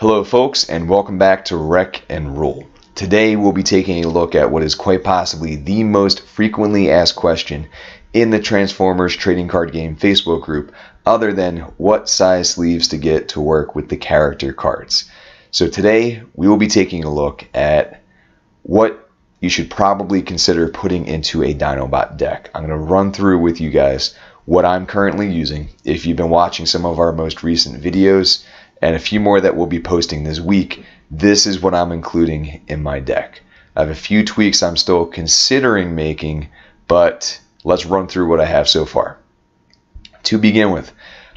Hello folks, and welcome back to Wreck and Rule. Today we'll be taking a look at what is quite possibly the most frequently asked question in the Transformers trading card game Facebook group, other than what size sleeves to get to work with the character cards. So today we will be taking a look at what you should probably consider putting into a Dinobot deck. I'm going to run through with you guys what I'm currently using. If you've been watching some of our most recent videos, and a few more that we'll be posting this week, this is what I'm including in my deck. I have a few tweaks I'm still considering making, but let's run through what I have so far. To begin with,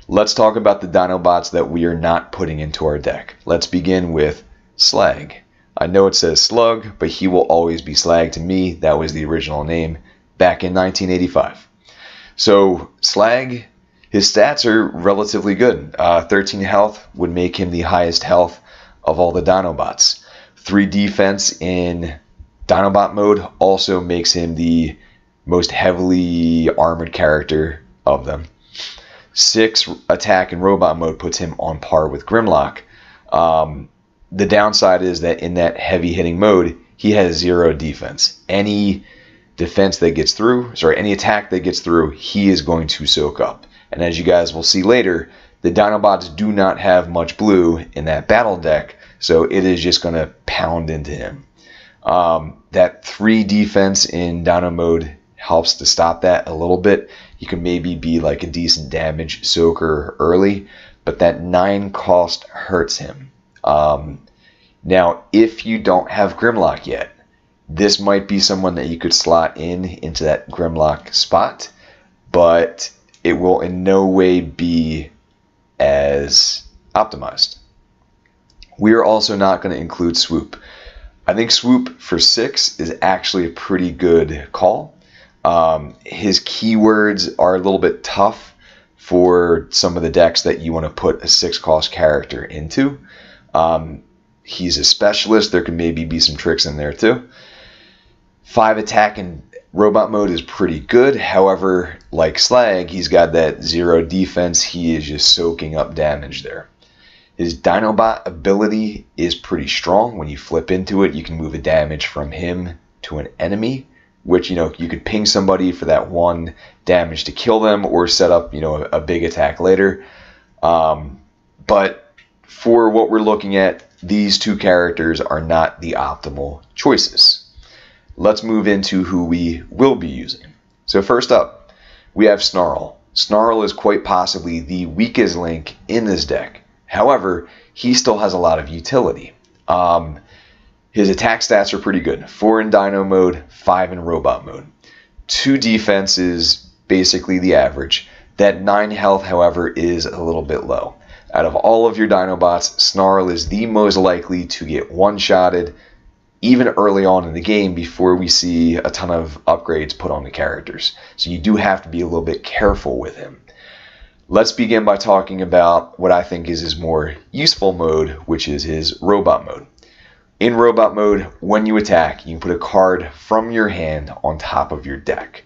let's talk about the Dinobots that we are not putting into our deck. Let's begin with Slag. I know it says Slug, but he will always be Slag to me. That was the original name back in 1985. So Slag, his stats are relatively good. 13 health would make him the highest health of all the Dinobots. 3 defense in Dinobot mode also makes him the most heavily armored character of them. 6 attack in robot mode puts him on par with Grimlock. The downside is that in that heavy hitting mode, he has 0 defense. Any defense that gets through, any attack that gets through, he is going to soak up. And as you guys will see later, the Dinobots do not have much blue in that battle deck, so it is just going to pound into him. That 3 defense in Dino mode helps to stop that a little bit. You can maybe be like a decent damage soaker early, but that 9 cost hurts him. Now, if you don't have Grimlock yet, this might be someone that you could slot into that Grimlock spot, but it will in no way be as optimized. We are also not going to include Swoop. I think Swoop for 6 is actually a pretty good call. His keywords are a little bit tough for some of the decks that you want to put a 6 cost character into. He's a specialist. There can maybe be some tricks in there too. 5 attack in robot mode is pretty good. However, like Slag, he's got that 0 defense. He is just soaking up damage there. His Dinobot ability is pretty strong. When you flip into it, you can move a damage from him to an enemy, which, you could ping somebody for that 1 damage to kill them or set up, a big attack later. But for what we're looking at, these 2 characters are not the optimal choices. Let's move into who we will be using. So first up, we have Snarl. Snarl is quite possibly the weakest link in this deck. However, he still has a lot of utility. His attack stats are pretty good. 4 in Dino mode, 5 in Robot mode. 2 defense is basically the average. That 9 health, however, is a little bit low. Out of all of your Dinobots, Snarl is the most likely to get one-shotted, even early on in the game before we see a ton of upgrades put on the characters. So you do have to be a little bit careful with him. Let's begin by talking about what I think is his more useful mode, which is his robot mode. In robot mode, when you attack, you can put a card from your hand on top of your deck.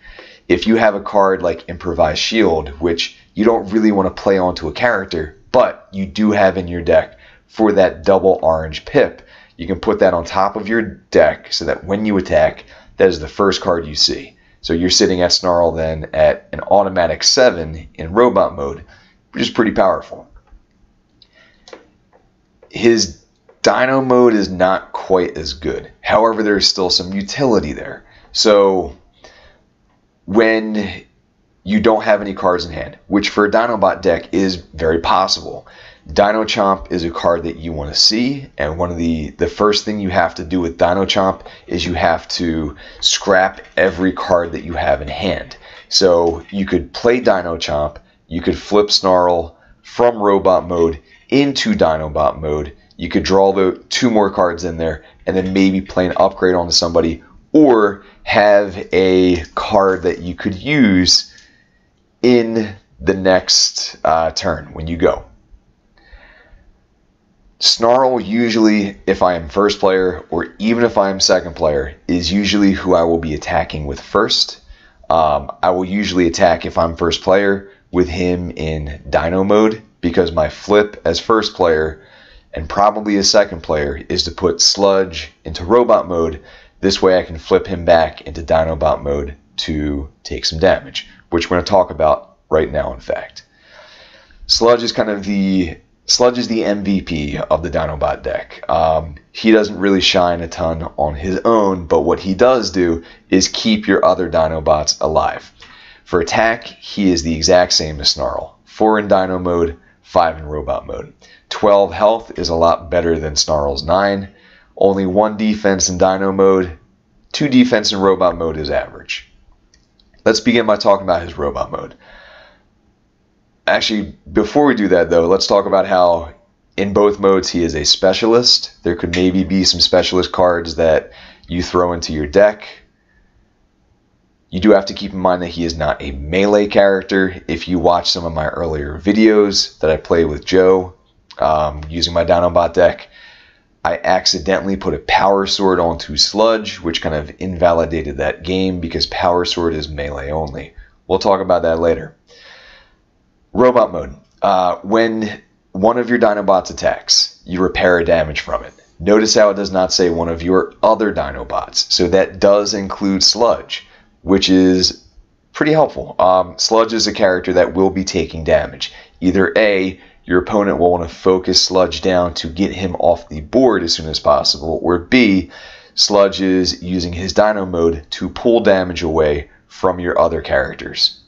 If you have a card like Improvised Shield, which you don't really want to play onto a character, but you do have in your deck for that double orange pip, you can put that on top of your deck so that when you attack, that is the first card you see. So you're sitting at Snarl then at an automatic 7 in robot mode, which is pretty powerful. His Dino mode is not quite as good. However, there's still some utility there. So when you don't have any cards in hand, which for a Dinobot deck is very possible, Dino Chomp is a card that you want to see, and one of the first thing you have to do with Dino Chomp is you have to scrap every card that you have in hand. So you could play Dino Chomp, you could flip Snarl from robot mode into Dinobot mode, you could draw the 2 more cards in there, and then maybe play an upgrade onto somebody, or have a card that you could use in the next turn when you go. Snarl usually, if I am first player or even if I am second player, is usually who I will be attacking with first. I will usually attack if I'm first player with him in Dino mode because my flip as first player and probably a second player is to put Sludge into robot mode. This way I can flip him back into Dinobot mode to take some damage, which we're going to talk about right now, in fact. Sludge is the MVP of the Dinobot deck. He doesn't really shine a ton on his own, but what he does do is keep your other Dinobots alive. For attack, he is the exact same as Snarl. 4 in Dino mode, 5 in robot mode. 12 health is a lot better than Snarl's 9. Only 1 defense in Dino mode, 2 defense in robot mode is average. Let's begin by talking about his robot mode. Actually, before we do that though, let's talk about how in both modes he is a specialist. There could maybe be some specialist cards that you throw into your deck. You do have to keep in mind that he is not a melee character. If you watch some of my earlier videos that I play with Joe using my Dinobot deck, I accidentally put a Power Sword onto Sludge, which kind of invalidated that game because Power Sword is melee only. We'll talk about that later. Robot mode. When one of your Dinobots attacks, you repair a damage from it. Notice how it does not say one of your other Dinobots. So that does include Sludge, which is pretty helpful. Sludge is a character that will be taking damage. Either A, your opponent will want to focus Sludge down to get him off the board as soon as possible, or B, Sludge is using his Dino mode to pull damage away from your other characters.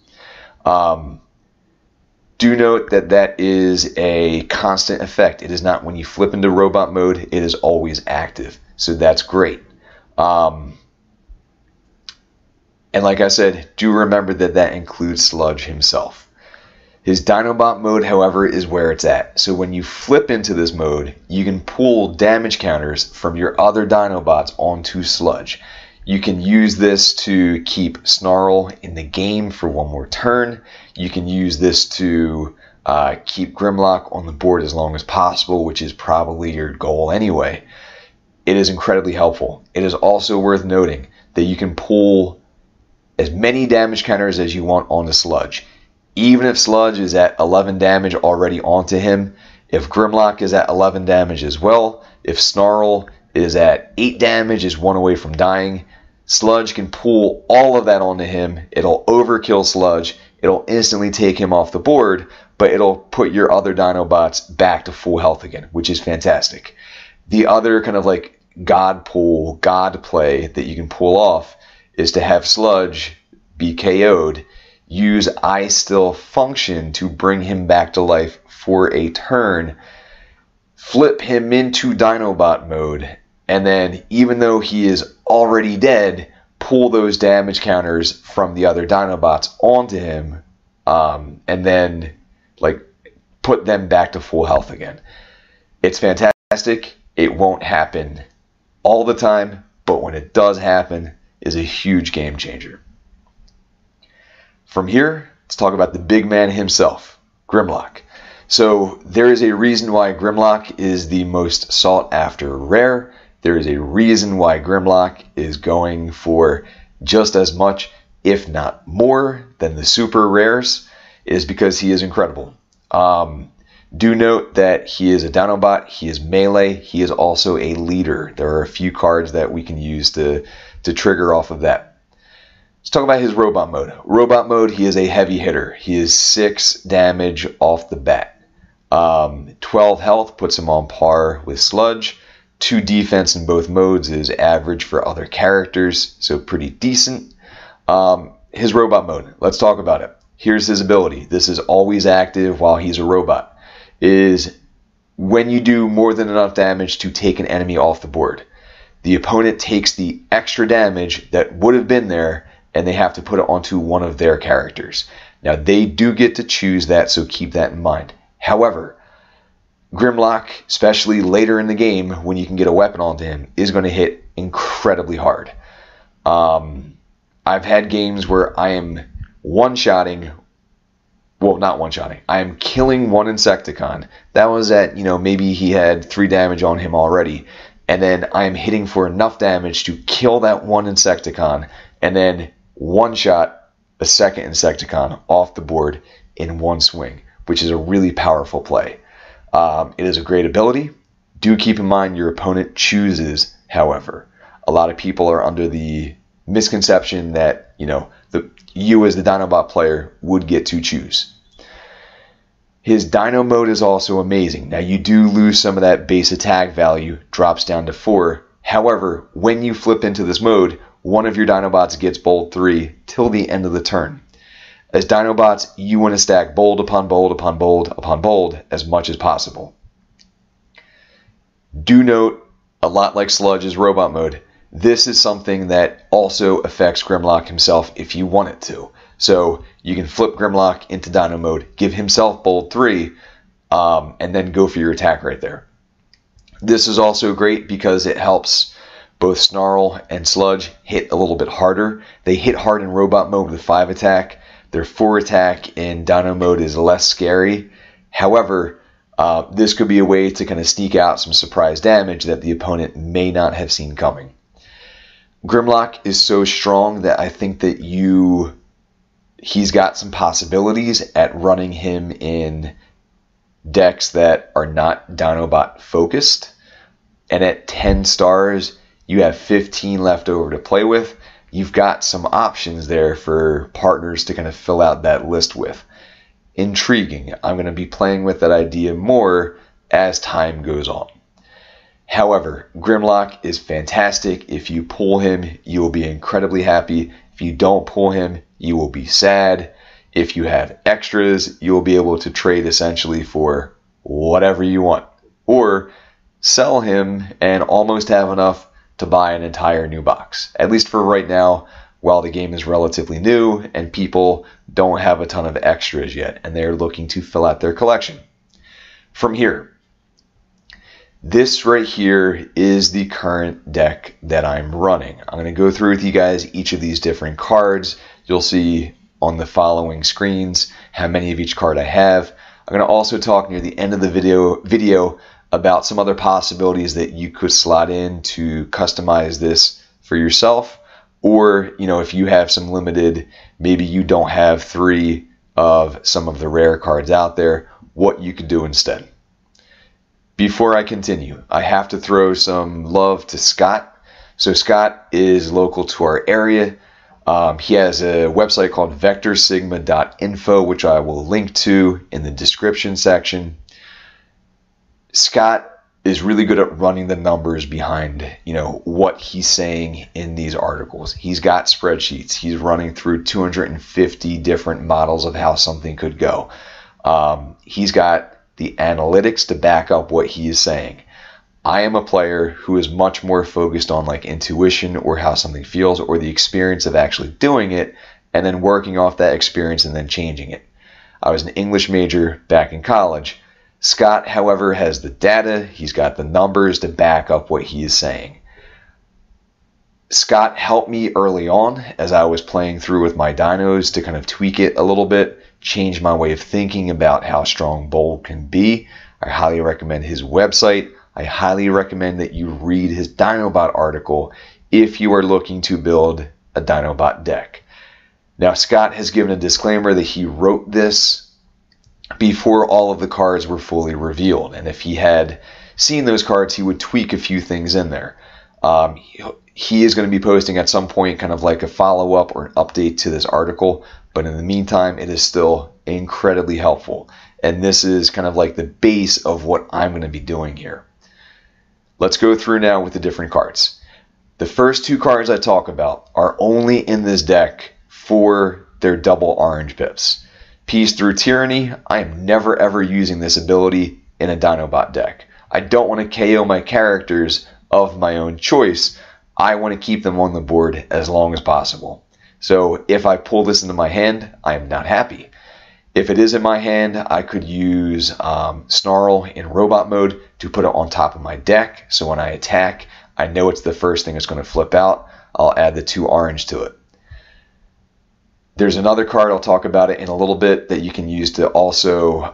Do note that that is a constant effect. It is not when you flip into robot mode, it is always active. So that's great. And like I said, do remember that that includes Sludge himself. His Dinobot mode, however, is where it's at. So when you flip into this mode, you can pull damage counters from your other Dinobots onto Sludge. You can use this to keep Snarl in the game for one more turn. You can use this to keep Grimlock on the board as long as possible, which is probably your goal anyway. It is incredibly helpful. It is also worth noting that you can pull as many damage counters as you want onto Sludge. Even if Sludge is at 11 damage already onto him, if Grimlock is at 11 damage as well, if Snarl is at 8 damage, is 1 away from dying, Sludge can pull all of that onto him. It'll overkill Sludge. It'll instantly take him off the board, but it'll put your other Dinobots back to full health again, which is fantastic. The other kind of like god play that you can pull off is to have Sludge be KO'd, use I Still Function to bring him back to life for a turn, flip him into Dinobot mode, and then even though he is already dead, pull those damage counters from the other Dinobots onto him, and then like put them back to full health again. It's fantastic. It won't happen all the time, but when it does happen, is a huge game changer. From here, let's talk about the big man himself, Grimlock. So there is a reason why Grimlock is the most sought after rare. There is a reason why Grimlock is going for just as much, if not more, than the super rares. It is because he is incredible. Do note that he is a Dinobot, he is melee, he is also a leader. There are a few cards that we can use to trigger off of that. Let's talk about his robot mode. Robot mode, he is a heavy hitter. He is 6 damage off the bat. 12 health puts him on par with Sludge. 2 defense in both modes is average for other characters, so pretty decent. His robot mode, let's talk about it. Here's his ability. This is always active while he's a robot. Is when you do more than enough damage to take an enemy off the board, the opponent takes the extra damage that would have been there and they have to put it onto one of their characters. Now they do get to choose that, so keep that in mind. However, Grimlock, especially later in the game when you can get a weapon onto him, is going to hit incredibly hard. I've had games where I am one-shotting, well, not one-shotting, I am killing one Insecticon. That was at, maybe he had 3 damage on him already, and then I am hitting for enough damage to kill that one Insecticon, and then one-shot a second Insecticon off the board in one swing, which is a really powerful play. It is a great ability. Do keep in mind your opponent chooses, however. A lot of people are under the misconception that, you as the Dinobot player would get to choose. His Dino mode is also amazing. Now you do lose some of that base attack value, drops down to 4. However, when you flip into this mode, one of your Dinobots gets bold 3 till the end of the turn. As Dinobots, you want to stack bold upon bold upon bold upon bold as much as possible. Do note, a lot like Sludge's robot mode, this is something that also affects Grimlock himself if you want it to. So you can flip Grimlock into Dino mode, give himself bold 3, and then go for your attack right there. This is also great because it helps both Snarl and Sludge hit a little bit harder. They hit hard in robot mode with 5 attack. Their 4 attack in Dino mode is less scary. However, this could be a way to kind of sneak out some surprise damage that the opponent may not have seen coming. Grimlock is so strong that I think that he's got some possibilities at running him in decks that are not Dinobot focused. And at 10 stars, you have 15 left over to play with. You've got some options there for partners to kind of fill out that list with. Intriguing. I'm going to be playing with that idea more as time goes on. However, Grimlock is fantastic. If you pull him, you will be incredibly happy. If you don't pull him, you will be sad. If you have extras, you'll be able to trade essentially for whatever you want. Or sell him and almost have enough to buy an entire new box. At least for right now, while the game is relatively new and people don't have a ton of extras yet and they're looking to fill out their collection. From here, this right here is the current deck that I'm running. I'm going to go through with you guys each of these different cards. You'll see on the following screens how many of each card I have. I'm going to also talk near the end of the video about some other possibilities that you could slot in to customize this for yourself. Or, if you have some limited, maybe you don't have 3 of some of the rare cards out there, what you could do instead. Before I continue, I have to throw some love to Scott. So Scott is local to our area. He has a website called vectorsigma.info, which I will link to in the description section. Scott is really good at running the numbers behind, what he's saying in these articles. He's got spreadsheets. He's running through 250 different models of how something could go. He's got the analytics to back up what he is saying. I am a player who is much more focused on intuition or how something feels or the experience of actually doing it and then working off that experience and then changing it. I was an English major back in college. Scott, however, has the data. He's got the numbers to back up what he is saying. Scott helped me early on as I was playing through with my dinos to kind of tweak it a little bit, change my way of thinking about how strong bold can be. I highly recommend his website. I highly recommend that you read his Dinobot article if you are looking to build a Dinobot deck. Now, Scott has given a disclaimer that he wrote this before all of the cards were fully revealed. And if he had seen those cards, he would tweak a few things in there. He is going to be posting at some point kind of like a follow-up or an update to this article. But in the meantime, it is still incredibly helpful. And this is kind of like the base of what I'm going to be doing here. Let's go through now with the different cards. The first 2 cards I talk about are only in this deck for their double orange pips. Peace through Tyranny. I am never ever using this ability in a Dinobot deck. I don't want to KO my characters of my own choice. I want to keep them on the board as long as possible. So if I pull this into my hand, I am not happy. If it is in my hand, I could use Snarl in robot mode to put it on top of my deck. So when I attack, I know it's the first thing that's going to flip out. I'll add the 2 orange to it. There's another card, I'll talk about it in a little bit, that you can use to also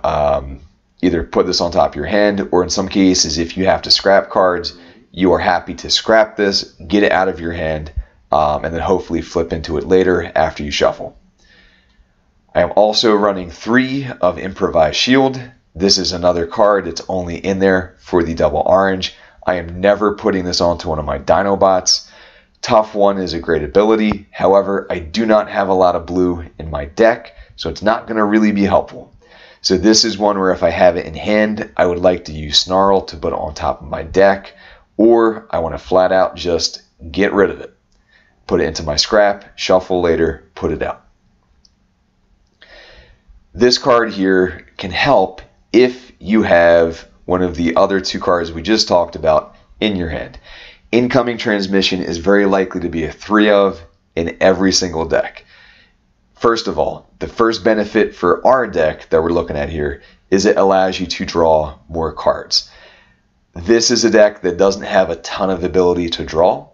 either put this on top of your hand, or in some cases, if you have to scrap cards, you are happy to scrap this, get it out of your hand, and then hopefully flip into it later after you shuffle. I am also running 3 of Improvised Shield. This is another card that's only in there for the double orange. I am never putting this onto one of my Dinobots. Tough One is a great ability. However, I do not have a lot of blue in my deck, so it's not going to really be helpful. So this is one where if I have it in hand, I would like to use Snarl to put it on top of my deck, or I want to flat out just get rid of it. Put it into my scrap, shuffle later, put it out. This card here can help if you have one of the other two cards we just talked about in your hand. Incoming Transmission is very likely to be a 3 of in every single deck. First of all, the first benefit for our deck that we're looking at here is it allows you to draw more cards. This is a deck that doesn't have a ton of ability to draw,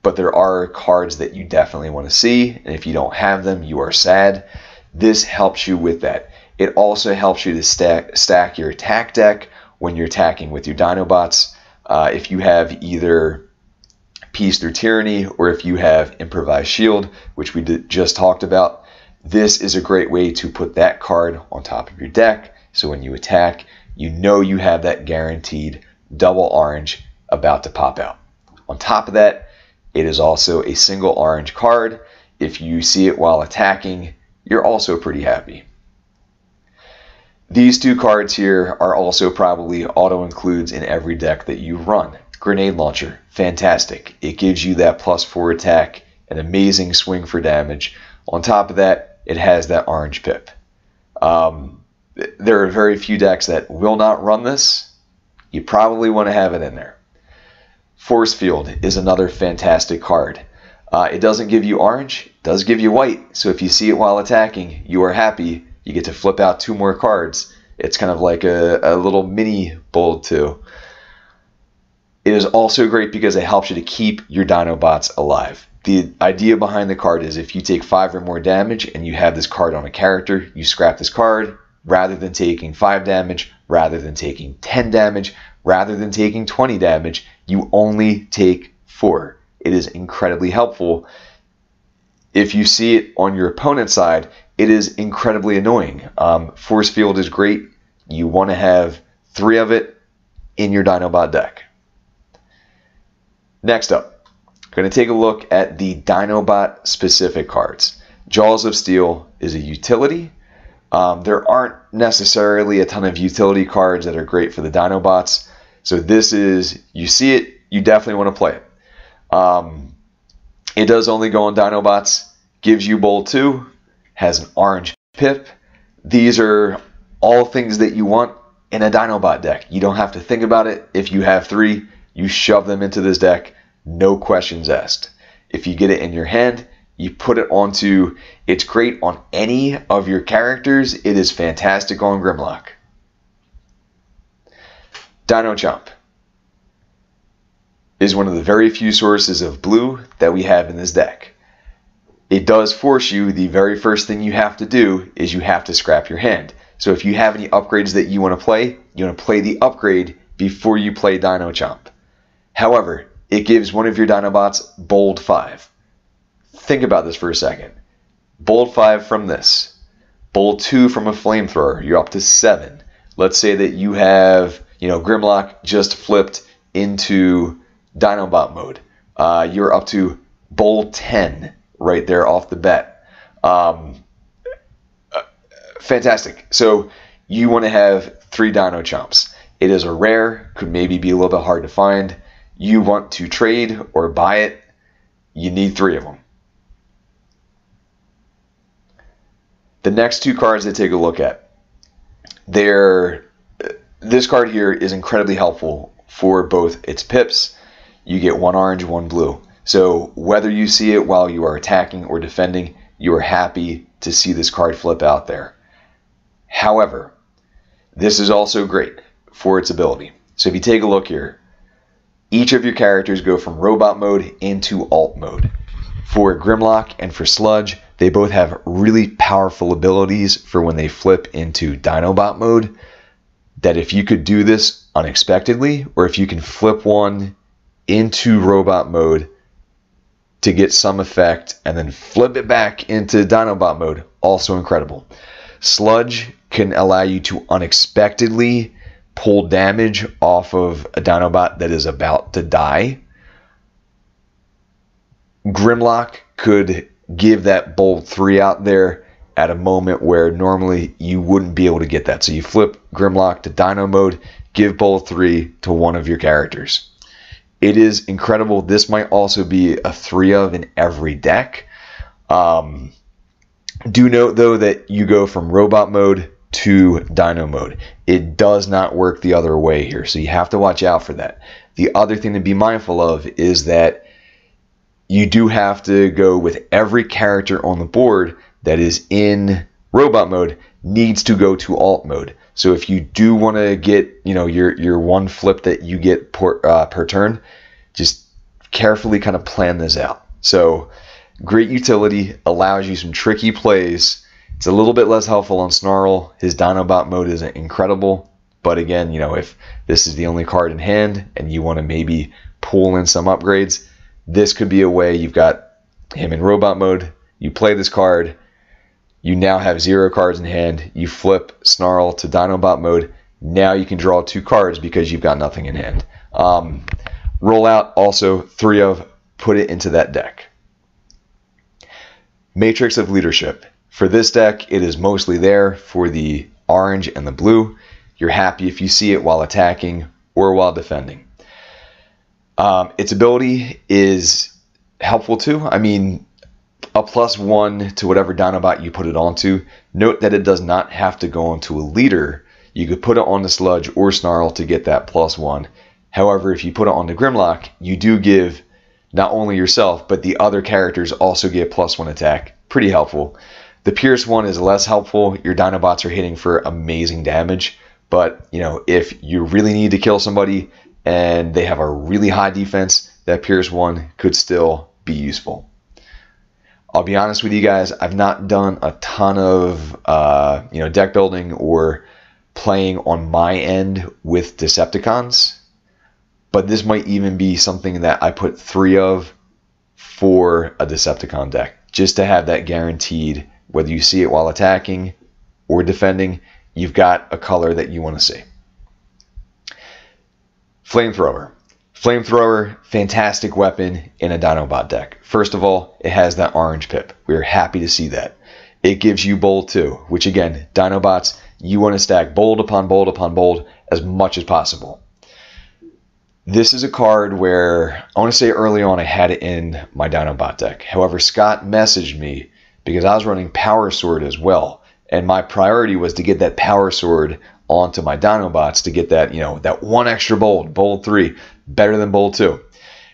but there are cards that you definitely want to see, and if you don't have them, you are sad. This helps you with that. It also helps you to stack your attack deck when you're attacking with your Dinobots. If you have either Peace Through Tyranny or if you have Improvised Shield, which we just talked about, this is a great way to put that card on top of your deck. So when you attack, you know you have that guaranteed double orange about to pop out. On top of that, it is also a single orange card. If you see it while attacking, you're also pretty happy. These two cards here are also probably auto-includes in every deck that you run. Grenade Launcher, fantastic. It gives you that +4 attack, an amazing swing for damage. On top of that, it has that orange pip. There are very few decks that will not run this. You probably want to have it in there. Force Field is another fantastic card. It doesn't give you orange, it does give you white. So if you see it while attacking, you are happy. You get to flip out 2 more cards. It's kind of like a little mini Bold 2. It is also great because it helps you to keep your Dinobots alive. The idea behind the card is if you take 5 or more damage and you have this card on a character, you scrap this card. Rather than taking 5 damage, rather than taking 10 damage, rather than taking 20 damage, you only take 4. It is incredibly helpful. If you see it on your opponent's side, it is incredibly annoying. Force Field is great. You want to have 3 of it in your Dinobot deck. Next up, I'm going to take a look at the Dinobot specific cards. Jaws of Steel is a utility. There aren't necessarily a ton of utility cards that are great for the Dinobots. So this is, you see it, you definitely want to play it. It does only go on Dinobots, gives you Bold 2, has an orange pip. These are all things that you want in a Dinobot deck. You don't have to think about it. If you have 3, you shove them into this deck, no questions asked. If you get it in your hand, you put it onto, it's great on any of your characters. It is fantastic on Grimlock. Dino Chomp is one of the very few sources of blue that we have in this deck. It does force you, the very first thing you have to do is you have to scrap your hand. So if you have any upgrades that you want to play the upgrade before you play Dino Chomp. However, it gives one of your Dinobots Bold 5. Think about this for a second. Bold 5 from this. Bold 2 from a Flamethrower. You're up to 7. Let's say that you have, Grimlock just flipped into Dinobot mode. You're up to Bold 10 right there off the bat. Fantastic. So you want to have 3 Dino Chomps. It is a rare, could maybe be a little bit hard to find. You want to trade or buy it, you need 3 of them. The next 2 cards to take a look at. This card here is incredibly helpful for both its pips. You get 1 orange, 1 blue. So whether you see it while you are attacking or defending, you are happy to see this card flip out there. However, this is also great for its ability. So if you take a look here, each of your characters go from robot mode into alt mode. For Grimlock and for Sludge, they both have really powerful abilities for when they flip into Dinobot mode, that if you could do this unexpectedly, or if you can flip one into robot mode to get some effect and then flip it back into Dinobot mode, also incredible. Sludge can allow you to unexpectedly pull damage off of a Dinobot that is about to die. Grimlock could give that bold 3 out there at a moment where normally you wouldn't be able to get that. So you flip Grimlock to Dino mode, give bold 3 to one of your characters. It is incredible. This might also be a 3 of in every deck. Do note though that you go from robot mode to Dino mode. It does not work the other way here, so you have to watch out for that. The other thing to be mindful of is that you do have to go with every character on the board that is in robot mode needs to go to alt mode. So if you do want to get, your one flip that you get per turn, just carefully kind of plan this out. So great utility, allows you some tricky plays. It's a little bit less helpful on Snarl. His Dinobot mode isn't incredible, but again, if this is the only card in hand and you want to maybe pull in some upgrades, this could be a way. You've got him in robot mode, you play this card, you now have 0 cards in hand, you flip Snarl to Dinobot mode, now you can draw 2 cards because you've got nothing in hand. Roll out also 3 of, put it into that deck. Matrix of Leadership. For this deck, it is mostly there for the orange and the blue. You're happy if you see it while attacking or while defending. Its ability is helpful too. I mean, a +1 to whatever Dinobot you put it onto. Note that it does not have to go onto a leader. You could put it on the Sludge or Snarl to get that +1. However, if you put it on the Grimlock, you do give not only yourself, but the other characters also get +1 attack. Pretty helpful. The Pierce one is less helpful. Your Dinobots are hitting for amazing damage. But, if you really need to kill somebody and they have a really high defense, that Pierce one could still be useful. I'll be honest with you guys, I've not done a ton of deck building or playing on my end with Decepticons, but this might even be something that I put 3 of for a Decepticon deck, just to have that guaranteed, whether you see it while attacking or defending, you've got a color that you want to see. Flamethrower. Flamethrower, fantastic weapon in a Dinobot deck. First of all, it has that orange pip. We're happy to see that. It gives you bold too, which again, Dinobots, you want to stack bold upon bold upon bold as much as possible. This is a card where, I want to say early on I had it in my Dinobot deck. However, Scott messaged me because I was running Power Sword as well. And my priority was to get that Power Sword onto my Dinobots to get that, that 1 extra bold 3, better than bold 2.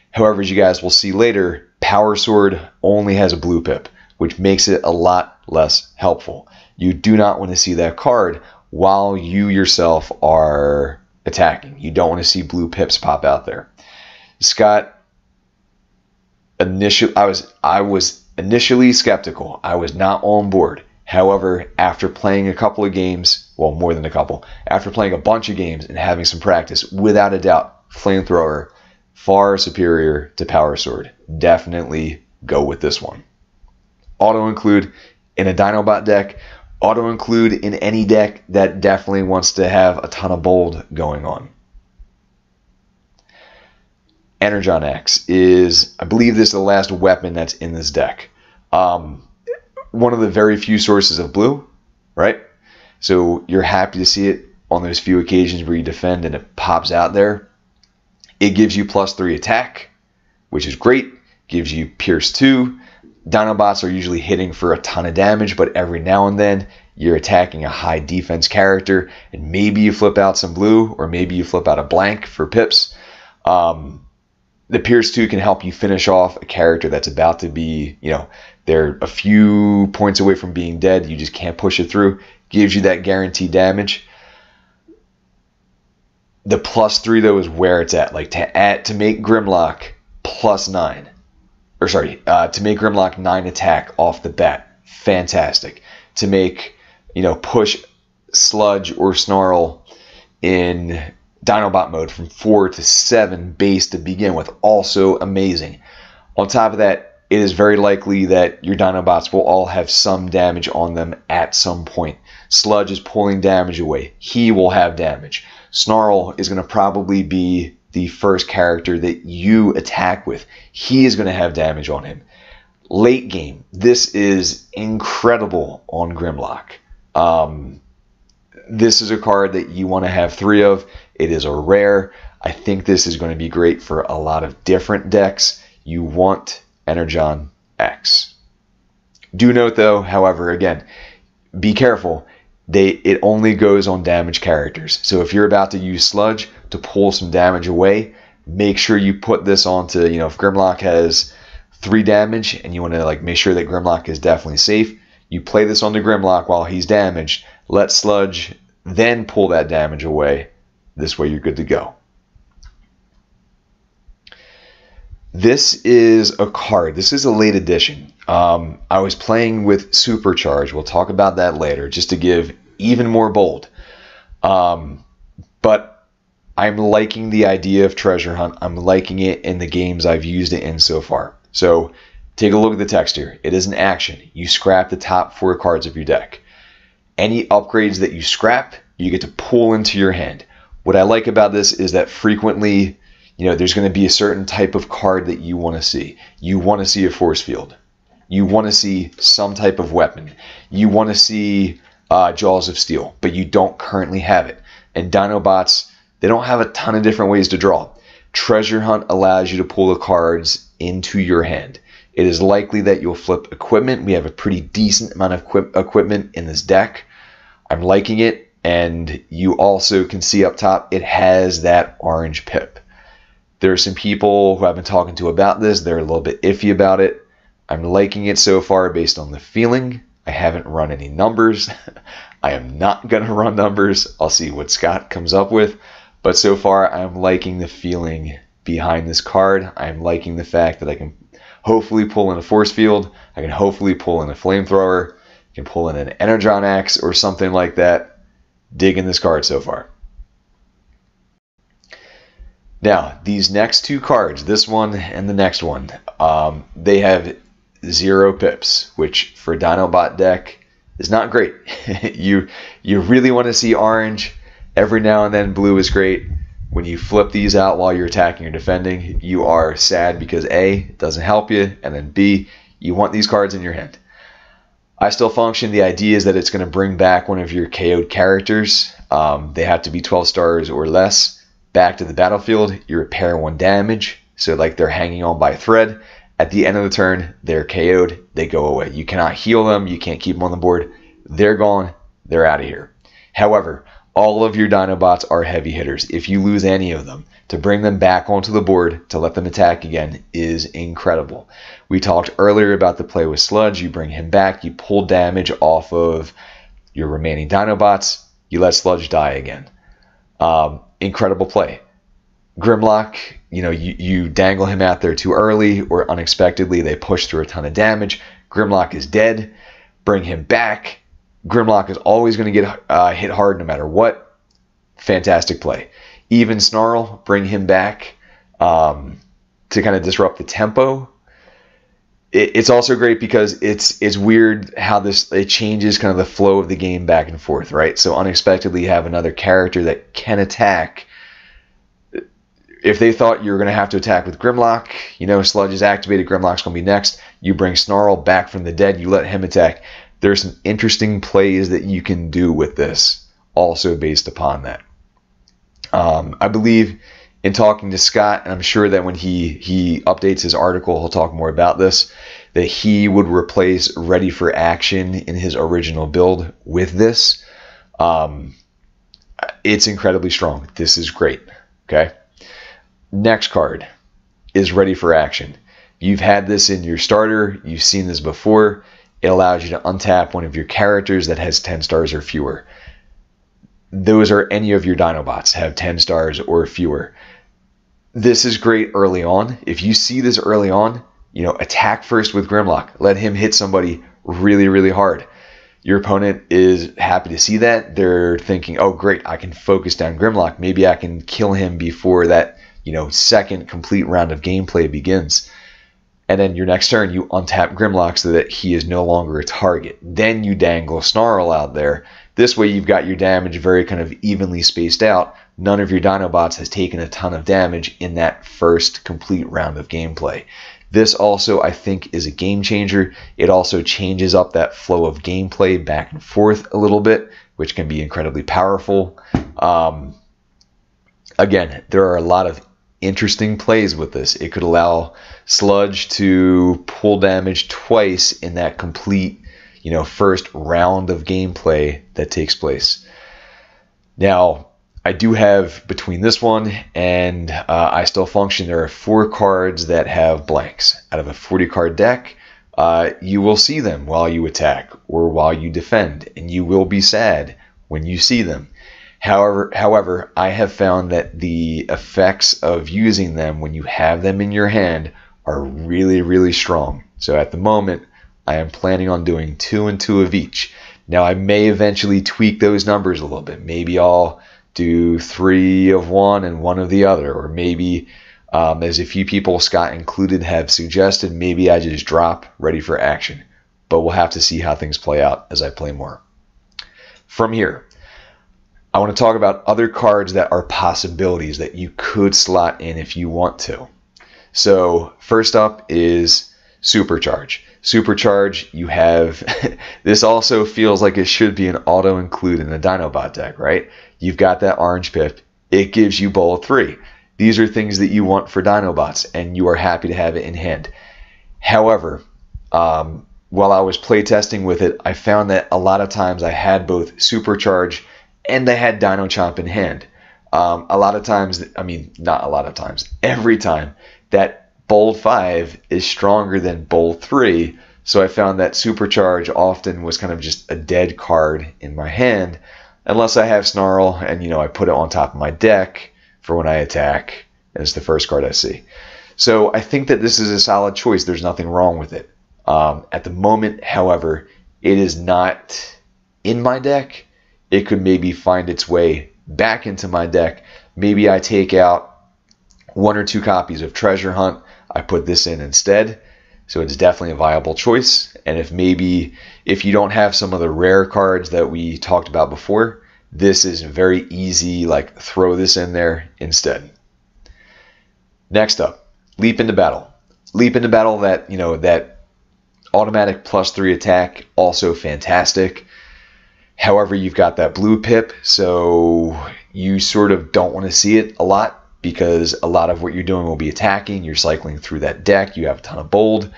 However, as you guys will see later, Power Sword only has a blue pip, which makes it a lot less helpful. You do not want to see that card while you yourself are attacking. You don't want to see blue pips pop out there. Scott, I was initially skeptical. I was not on board. However, after playing a couple of games, well, more than a couple, after playing a bunch of games and having some practice, without a doubt, Flamethrower, far superior to Power Sword. Definitely go with this one. Auto-include in a Dinobot deck, auto-include in any deck that definitely wants to have a ton of bold going on. Energon Axe is, I believe this is the last weapon that's in this deck. One of the very few sources of blue, right? So you're happy to see it on those few occasions where you defend and it pops out there. It gives you +3 attack, which is great. Gives you Pierce 2. Dinobots are usually hitting for a ton of damage, but every now and then you're attacking a high defense character, and maybe you flip out some blue, or maybe you flip out a blank for pips. The Pierce 2 can help you finish off a character that's about to be, they're a few points away from being dead. You just can't push it through. Gives you that guaranteed damage. The +3 though is where it's at. Like to make Grimlock +9, or sorry, to make Grimlock 9 attack off the bat, fantastic. To make push Sludge or Snarl in Dinobot mode from 4 to 7 base to begin with, also amazing. On top of that, it is very likely that your Dinobots will all have some damage on them at some point. Sludge is pulling damage away. He will have damage. Snarl is going to probably be the first character that you attack with. He is going to have damage on him. Late game, this is incredible on Grimlock. This is a card that you want to have 3 of. It is a rare. I think this is going to be great for a lot of different decks. You want Energon Axe. Do note though, however, again, be careful. It only goes on damaged characters. So if you're about to use Sludge to pull some damage away, make sure you put this onto, if Grimlock has 3 damage and you want to like make sure that Grimlock is definitely safe, you play this onto Grimlock while he's damaged, let Sludge then pull that damage away. This way you're good to go. This is a card. This is a late edition. I was playing with Supercharge. We'll talk about that later, just to give even more bold. But I'm liking the idea of Treasure Hunt. I'm liking it in the games I've used it in so far. So take a look at the text here. It is an action. You scrap the top 4 cards of your deck. Any upgrades that you scrap, you get to pull into your hand. What I like about this is that frequently, there's going to be a certain type of card that you want to see. You want to see a force field. You want to see some type of weapon. You want to see Jaws of Steel, but you don't currently have it. And Dinobots, they don't have a ton of different ways to draw. Treasure Hunt allows you to pull the cards into your hand. It is likely that you'll flip equipment. We have a pretty decent amount of equipment in this deck. I'm liking it. And you also can see up top, it has that orange pip. There are some people who I've been talking to about this. They're a little bit iffy about it. I'm liking it so far based on the feeling. I haven't run any numbers. I am not going to run numbers. I'll see what Scott comes up with. But so far, I'm liking the feeling behind this card. I'm liking the fact that I can hopefully pull in a force field. I can hopefully pull in a flamethrower. I can pull in an Energon Axe or something like that. Digging this card so far. Now, these next 2 cards, this one and the next one, they have 0 pips, which for a Dinobot deck is not great. You really want to see orange. Every now and then blue is great. When you flip these out while you're attacking or defending, you are sad because A, it doesn't help you, and then B, you want these cards in your hand. I still function. The idea is that it's going to bring back one of your KO'd characters. They have to be 12 stars or less. Back to the battlefield. You repair 1 damage. So like they're hanging on by a thread. At the end of the turn, they're KO'd. They go away. You cannot heal them. You can't keep them on the board. They're gone. They're out of here. However, all of your Dinobots are heavy hitters. If you lose any of them, to bring them back onto the board to let them attack again is incredible. We talked earlier about the play with Sludge. You bring him back, you pull damage off of your remaining Dinobots, you let Sludge die again. Incredible play. Grimlock, you dangle him out there too early or unexpectedly, they push through a ton of damage. Grimlock is dead. Bring him back. Grimlock is always going to get hit hard no matter what. Fantastic play. Even Snarl, bring him back to kind of disrupt the tempo. It's also great because it's weird how it changes kind of the flow of the game back and forth, right? So unexpectedly you have another character that can attack. If they thought you were going to have to attack with Grimlock, Sludge is activated, Grimlock's going to be next. You bring Snarl back from the dead, you let him attack. There's some interesting plays that you can do with this, also based upon that. I believe in talking to Scott, and I'm sure that when he updates his article, he'll talk more about this, that he would replace Ready for Action in his original build with this. It's incredibly strong. This is great. Okay. Next card is Ready for Action. You've had this in your starter. You've seen this before. It allows you to untap one of your characters that has 10 stars or fewer. Those are any of your Dinobots have 10 stars or fewer. This is great early on. If you see this early on, attack first with Grimlock. Let him hit somebody really, really hard. Your opponent is happy to see that. They're thinking, oh, great, I can focus down Grimlock. Maybe I can kill him before that, second complete round of gameplay begins. And then your next turn, you untap Grimlock so that he is no longer a target. Then you dangle Snarl out there. This way you've got your damage very kind of evenly spaced out. None of your Dinobots has taken a ton of damage in that first complete round of gameplay. This also, I think, is a game changer. It also changes up that flow of gameplay back and forth a little bit, which can be incredibly powerful. Again, there are a lot of interesting plays with this. It could allow Sludge to pull damage twice in that complete, first round of gameplay that takes place. Now, I do have, between this one and I Still Function, there are 4 cards that have blanks. Out of a 40-card deck, you will see them while you attack or while you defend, and you will be sad when you see them. However, I have found that the effects of using them when you have them in your hand are really, really strong. So at the moment, I am planning on doing 2 and 2 of each. Now, I may eventually tweak those numbers a little bit. Maybe I'll do 3 of one and 1 of the other, or maybe, as a few people, Scott included, have suggested, maybe I just drop Ready for Action. But we'll have to see how things play out as I play more. From here, I want to talk about other cards that are possibilities that you could slot in if you want to. So first up is Supercharge. Supercharge, you have, this also feels like it should be an auto-include in a Dinobot deck, right? You've got that orange pip. It gives you Bowl 3. These are things that you want for Dinobots, and you are happy to have it in hand. However, while I was playtesting with it, I found that a lot of times I had both Supercharge and I had Dino Chomp in hand. A lot of times, I mean, not a lot of times, every time, that Bold 5 is stronger than Bold 3, so I found that Supercharge often was kind of just a dead card in my hand, unless I have Snarl and, I put it on top of my deck for when I attack, and it's the first card I see. So I think that this is a solid choice. There's nothing wrong with it. At the moment, however, it is not in my deck. It could maybe find its way back into my deck. Maybe I take out 1 or 2 copies of Treasure Hunt. I put this in instead. So it's definitely a viable choice. And if you don't have some of the rare cards that we talked about before, this is very easy, like throw this in there instead. Next up, Leap into Battle. Leap into Battle, that automatic +3 attack, also fantastic. However, you've got that blue pip, so you sort of don't want to see it a lot because a lot of what you're doing will be attacking. You're cycling through that deck. You have a ton of bold.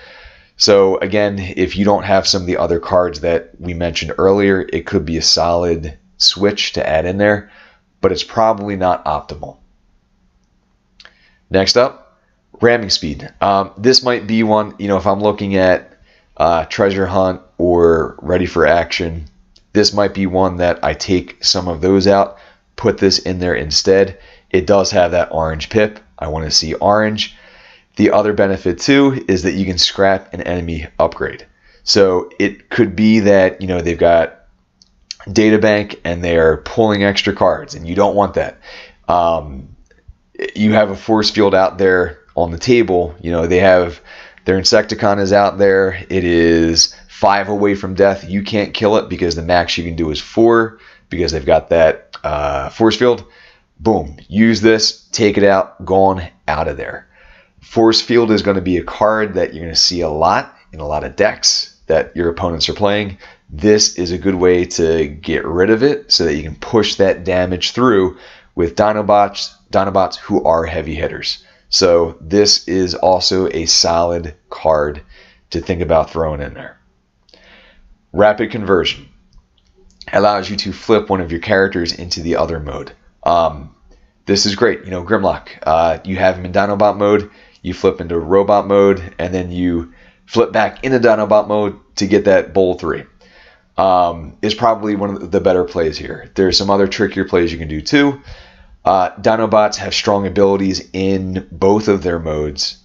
So again, if you don't have some of the other cards that we mentioned earlier, it could be a solid switch to add in there, but it's probably not optimal. Next up, Ramming Speed. This might be one, if I'm looking at Treasure Hunt or Ready for Action, this might be one that I take some of those out, put this in there instead. It does have that orange pip. I want to see orange. The other benefit too is that you can scrap an enemy upgrade. So it could be that, they've got Databank and they're pulling extra cards and you don't want that. You have a force field out there on the table. Their Insecticon is out there. It is 5 away from death. You can't kill it because the max you can do is 4 because they've got that force field. Boom. Use this, take it out, gone, out of there. Force field is going to be a card that you're going to see a lot in a lot of decks that your opponents are playing. This is a good way to get rid of it so that you can push that damage through with Dinobots who are heavy hitters. So this is also a solid card to think about throwing in there. Rapid Conversion allows you to flip one of your characters into the other mode. This is great. Grimlock, you have him in Dinobot mode, you flip into robot mode, and then you flip back into Dinobot mode to get that Bowl 3. Is probably one of the better plays here. There's some other trickier plays you can do too. Dinobots have strong abilities in both of their modes,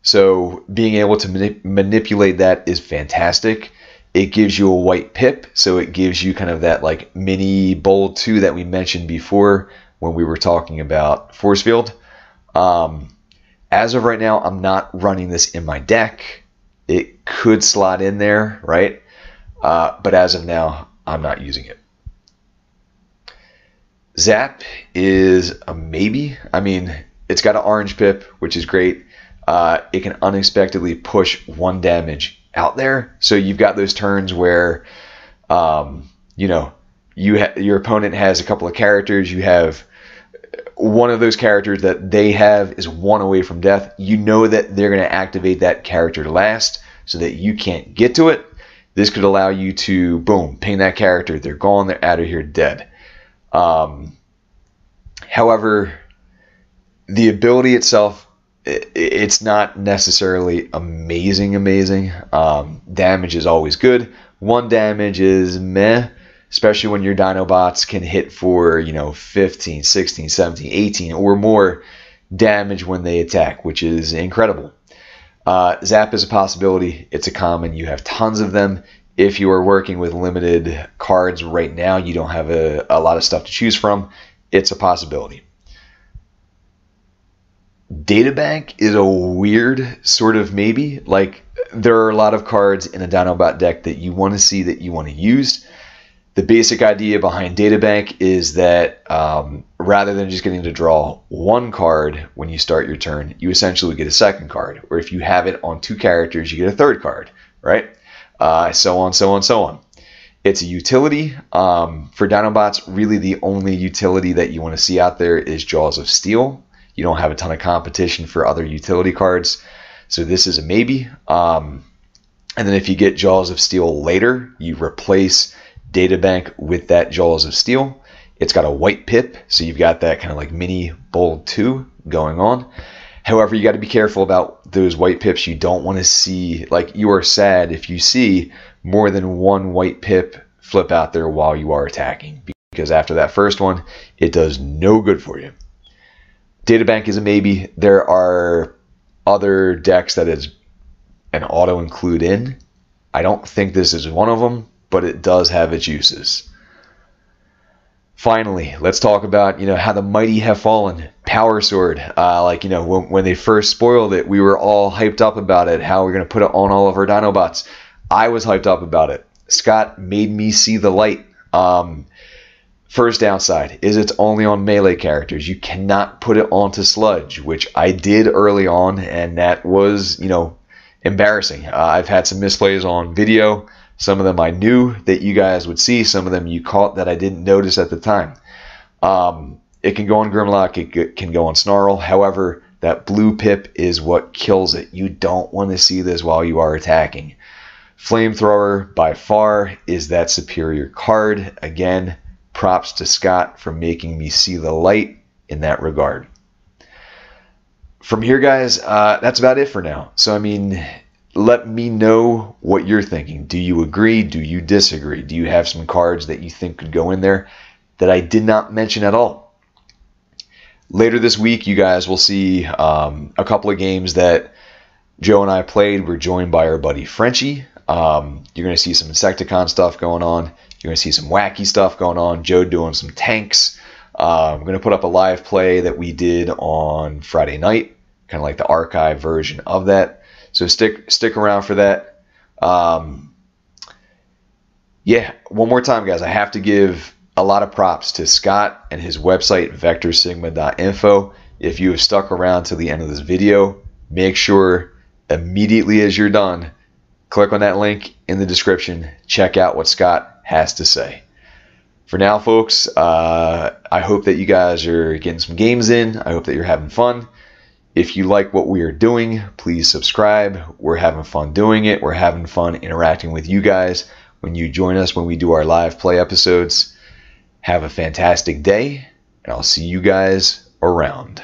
so being able to manipulate that is fantastic. It gives you a white pip, so it gives you kind of that like mini Bowl 2 that we mentioned before when we were talking about Force Field. As of right now, I'm not running this in my deck. It could slot in there, right? But as of now, I'm not using it. Zap is a maybe. I mean, it's got an orange pip, which is great. It can unexpectedly push 1 damage out there. So you've got those turns where, you know, your opponent has a couple of characters. You have one of those characters that they have is 1 away from death. You know that they're going to activate that character last so that you can't get to it. This could allow you to, boom, ping that character. They're gone. They're out of here dead. However, the ability itself, it's not necessarily amazing. Damage is always good. 1 damage is meh, especially when your Dinobots can hit for, 15, 16, 17, 18 or more damage when they attack, which is incredible. Zap is a possibility. It's a common. You have tons of them. If you are working with limited cards right now, you don't have a lot of stuff to choose from, it's a possibility. Databank is a weird sort of maybe. Like, there are a lot of cards in a Dinobot deck that you want to see, that you want to use. The basic idea behind Databank is that rather than just getting to draw 1 card when you start your turn, you essentially get a 2nd card. Or if you have it on 2 characters, you get a 3rd card, right? So on. It's a utility. For Dinobots, really the only utility that you want to see out there is Jaws of Steel. You don't have a ton of competition for other utility cards, so this is a maybe. And then if you get Jaws of Steel later, you replace Databank with that Jaws of Steel. It's got a white pip, so you've got that kind of like mini Bold 2 going on. However, you got to be careful about those white pips. You don't want to see, like, you are sad if you see more than 1 white pip flip out there while you are attacking, because after that first one, it does no good for you. Databank is a maybe. There are other decks that is an auto include in. I don't think this is one of them, but it does have its uses. Finally, let's talk about, how the mighty have fallen. Power Sword. When they first spoiled it, we were all hyped up about it, how we're going to put it on all of our Dinobots. I was hyped up about it. Scott made me see the light. First downside is it's only on melee characters. You cannot put it onto Sludge, which I did early on, and that was, embarrassing. I've had some misplays on video. Some of them I knew that you guys would see. Some of them you caught that I didn't notice at the time. It can go on Grimlock. It can go on Snarl. However, that blue pip is what kills it. You don't want to see this while you are attacking. Flamethrower, by far, is that superior card. Again, props to Scott for making me see the light in that regard. From here, guys, that's about it for now. So, let me know what you're thinking. Do you agree? Do you disagree? Do you have some cards that you think could go in there that I did not mention at all? Later this week, you guys will see a couple of games that Joe and I played. We're joined by our buddy Frenchie. You're going to see some Insecticon stuff going on. You're going to see some wacky stuff going on. Joe doing some tanks. I'm going to put up a live play that we did on Friday night, kind of like the archive version of that. So stick around for that. Yeah, one more time, guys. I have to give a lot of props to Scott and his website, vectorsigma.info. If you have stuck around to the end of this video, make sure immediately as you're done, click on that link in the description. Check out what Scott has to say. For now, folks, I hope that you guys are getting some games in. I hope that you're having fun. If you like what we are doing, please subscribe. We're having fun doing it. We're having fun interacting with you guys when you join us when we do our live play episodes. Have a fantastic day, and I'll see you guys around.